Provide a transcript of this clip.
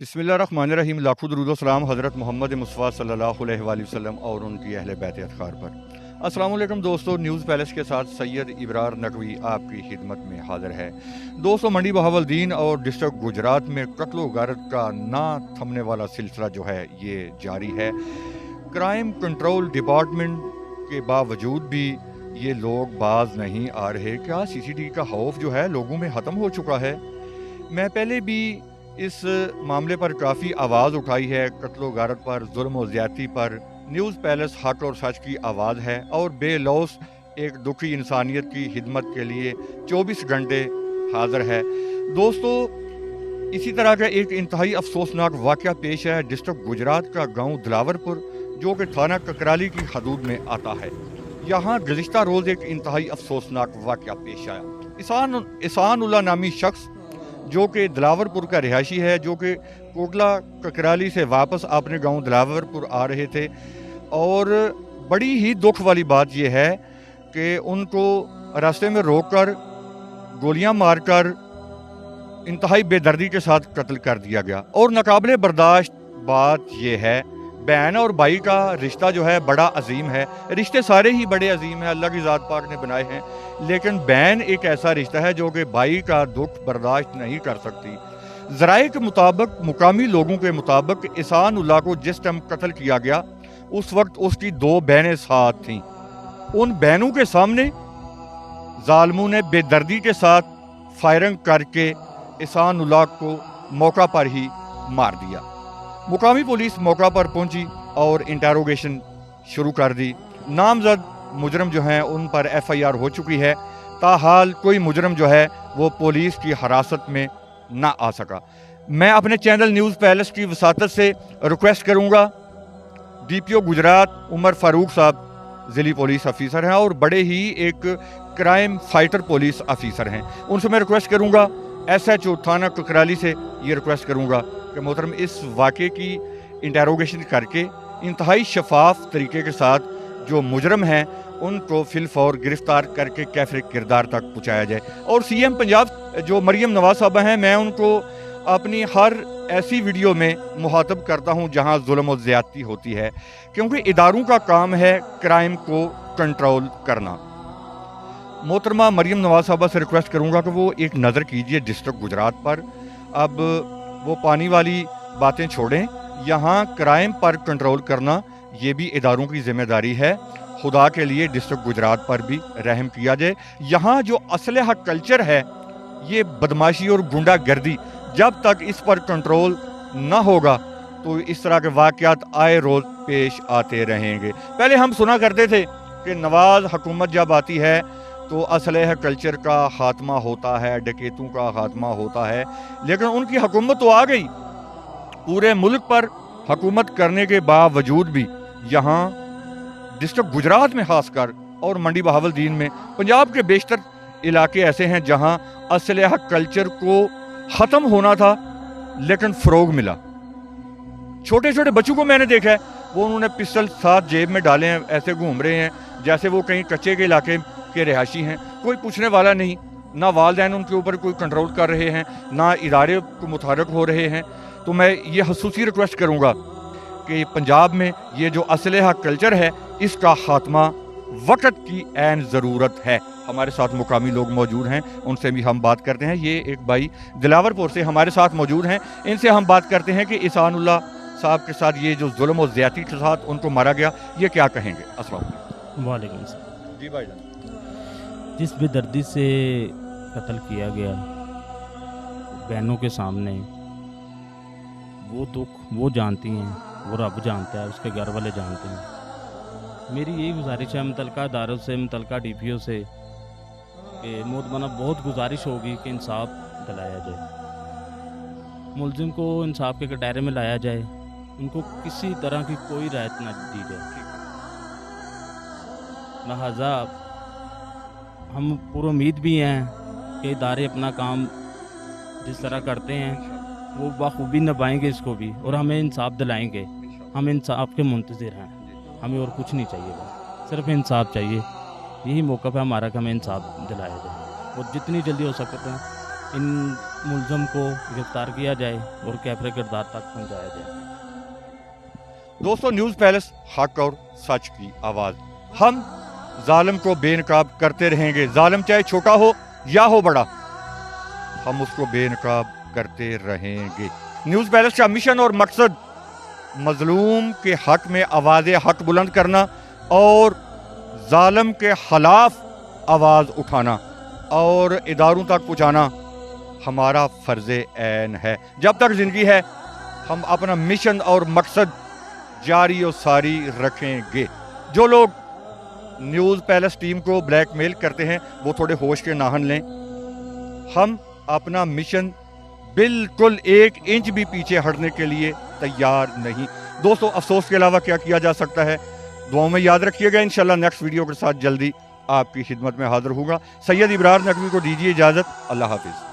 बिस्मिल्लाहिर्रहमानिर्रहीम। लाखों दुरूद व सलाम हज़रत मोहम्मद मुस्तफ़ा सल्लल्लाहु अलैहि वसल्लम और उनकी अहले बैत अतहार पर। अस्सलाम वालेकुम दोस्तों, न्यूज़ पैलेस के साथ सैयद इब्रार नकवी आपकी खिदमत में हाजिर है। दोस्तों, मंडी बहावलदीन और डिस्ट्रिक्ट गुजरात में कत्ल गारत का ना थमने वाला सिलसिला जो है ये जारी है। क्राइम कंट्रोल डिपार्टमेंट के बावजूद भी ये लोग बाज नहीं आ रहे। क्या CCTV का खौफ जो है लोगों में ख़त्म हो चुका है? मैं पहले भी इस मामले पर काफ़ी आवाज़ उठाई है। कत्ल गारत पर, जुल्म और ज़्यादती पर न्यूज़ पैलेस हक और सच की आवाज़ है और बेलौस एक दुखी इंसानियत की खिदमत के लिए 24 घंटे हाज़िर है। दोस्तों, इसी तरह का एक इंतहाई अफसोसनाक वाक़या पेश है डिस्ट्रिक्ट गुजरात का गांव दिलावरपुर, जो कि थाना ककराली की हदूद में आता है। यहाँ गुज़िश्ता रोज़ एक इंतहाई अफसोसनाक वाक़या पेश आया। इसान उल्ला नामी शख्स जो कि दिलावरपुर का रिहायशी है, जो कि कोटला ककराली से वापस अपने गांव दिलावरपुर आ रहे थे, और बड़ी ही दुख वाली बात यह है कि उनको रास्ते में रोककर गोलियां मारकर इंतहाई बेदर्दी के साथ कत्ल कर दिया गया। और नाकाबिले बर्दाश्त बात यह है, बहन और भाई का रिश्ता जो है बड़ा अजीम है। रिश्ते सारे ही बड़े अजीम हैं, अल्लाह की ज़ात पाक ने बनाए हैं, लेकिन बहन एक ऐसा रिश्ता है जो कि भाई का दुख बर्दाश्त नहीं कर सकती। ज़राए के मुताबिक, मुकामी लोगों के मुताबिक, इसान उल्ला को जिस टाइम कत्ल किया गया उस वक्त उसकी 2 बहनें साथ थीं। उन बहनों के सामने जालिमों ने बेदर्दी के साथ फायरिंग करके इसान उल्ला को मौका पर ही मार दिया। मुकामी पुलिस मौका पर पहुंची और इंटेरोगेशन शुरू कर दी। नामजद मुजरम जो हैं उन पर FIR हो चुकी है। ताहाल कोई मुजरम जो है वो पुलिस की हिरासत में ना आ सका। मैं अपने चैनल न्यूज़ पैलेस की वसातत से रिक्वेस्ट करूंगा, DPO गुजरात उमर फारूक साहब ज़िली पुलिस अफीसर हैं और बड़े ही एक क्राइम फाइटर पुलिस अफीसर हैं, उनसे मैं रिक्वेस्ट करूंगा, SHO थाना ककराली से ये रिक्वेस्ट करूंगा कि मोहतरम इस वाक़े की इंटेरोगेशन करके इंतहाई शफाफ तरीके के साथ जो मुजरम हैं उनको फिलफौर गिरफ्तार करके कैफे किरदार तक पहुँचाया जाए। और CM पंजाब जो मरियम नवाज साहबा हैं, मैं उनको अपनी हर ऐसी वीडियो में मुखातब करता हूँ जहाँ जुल्म और ज़्यादती होती है, क्योंकि इदारों का काम है क्राइम को कंट्रोल करना। मोहतरमा मरियम नवाज साहबा से रिक्वेस्ट करूँगा कि वो एक नज़र कीजिए डिस्ट्रिक्ट गुजरात पर। अब वो पानी वाली बातें छोड़ें, यहाँ क्राइम पर कंट्रोल करना ये भी इदारों की जिम्मेदारी है। खुदा के लिए डिस्ट्रिक्ट गुजरात पर भी रहम किया जाए। यहाँ जो असलहा कल्चर है, ये बदमाशी और गुंडागर्दी, जब तक इस पर कंट्रोल ना होगा तो इस तरह के वाक़यात आए रोज़ पेश आते रहेंगे। पहले हम सुना करते थे कि नवाज हुकूमत जब आती है तो असलहा कल्चर का ख़ात्मा होता है, डकैतों का ख़ात्मा होता है, लेकिन उनकी हुकूमत तो आ गई। पूरे मुल्क पर हुकूमत करने के बावजूद भी यहाँ डिस्ट्रिक्ट गुजरात में ख़ासकर और मंडी बहावलदीन में, पंजाब के बेशतर इलाके ऐसे हैं जहाँ असलहा कल्चर को ख़त्म होना था लेकिन फ़रोग मिला। छोटे छोटे बच्चों को मैंने देखा है, वो उन्होंने पिस्टल साथ जेब में डाले हैं, ऐसे घूम रहे हैं जैसे वो कहीं कच्चे के इलाके के रिहायशी हैं। कोई पूछने वाला नहीं, ना वालिदैन उनके ऊपर कोई कंट्रोल कर रहे हैं, ना इदारे को मुतहरक हो रहे हैं। तो मैं ये खसूसी रिक्वेस्ट करूँगा कि पंजाब में ये जो असलहा कल्चर है इसका ख़ात्मा वक्त की ऐन ज़रूरत है। हमारे साथ मुकामी लोग मौजूद हैं, उनसे भी हम बात करते हैं। ये एक भाई दिलावरपुर से हमारे साथ मौजूद हैं, इनसे हम बात करते हैं कि इसान उल्ला साहब के साथ ये जो जुल्म और ज़्यादती के साथ उनको मारा गया, ये क्या कहेंगे? अस्सलाम वालेकुम सलाम। जी भाई जान। जिस बेदर्दी से कत्ल किया गया बहनों के सामने, वो दुख वो जानती हैं, वो रब जानता है, उसके घर वाले जानते हैं। मेरी यही गुजारिश है मुतलका अदारों से, मुतलका DPO से कि मोहतरमा बहुत गुजारिश होगी कि इंसाफ दिलाया जाए, मुलजिम को इंसाफ के दायरे में लाया जाए, उनको किसी तरह की कोई राहत ना दी जाए। लिहाजा हम पूरी उम्मीद भी हैं कि इदारे अपना काम जिस तरह करते हैं वो बखूबी निभाएंगे इसको भी, और हमें इंसाफ दिलाएंगे। हम इंसाफ के मुंतज़िर हैं, हमें और कुछ नहीं चाहिए, बस सिर्फ इंसाफ चाहिए। यही मौका है हमारा कि हमें इंसाफ दिलाया जाए और जितनी जल्दी हो सकता है इन मुलजम को गिरफ्तार किया जाए और कैफरे किरदार तक पहुंचाया जाए। दोस्तों, न्यूज़ पैलेस हक और सच की आवाज़। हम जालिम को बेनकाब करते रहेंगे, जालिम चाहे छोटा हो या हो बड़ा, हम उसको बेनकाब करते रहेंगे। न्यूज़ पैलेस का मिशन और मकसद मजलूम के हक में आवाज़ हक बुलंद करना और जालिम के खिलाफ आवाज़ उठाना और इदारों तक पहुँचाना हमारा फ़र्ज़ ऐन है। जब तक ज़िंदगी है हम अपना मिशन और मकसद जारी और सारी रखेंगे। जो लोग न्यूज़ पैलेस टीम को ब्लैकमेल करते हैं वो थोड़े होश के नाहन लें। हम अपना मिशन बिल्कुल 1 इंच भी पीछे हटने के लिए तैयार नहीं। दोस्तों, अफसोस के अलावा क्या किया जा सकता है? दुआओं में याद रखिएगा। इंशाल्लाह नेक्स्ट वीडियो के साथ जल्दी आपकी खिदमत में हाजिर होगा। सैयद इब्रार नकवी को दीजिए इजाज़त। अल्लाह हाफिज़।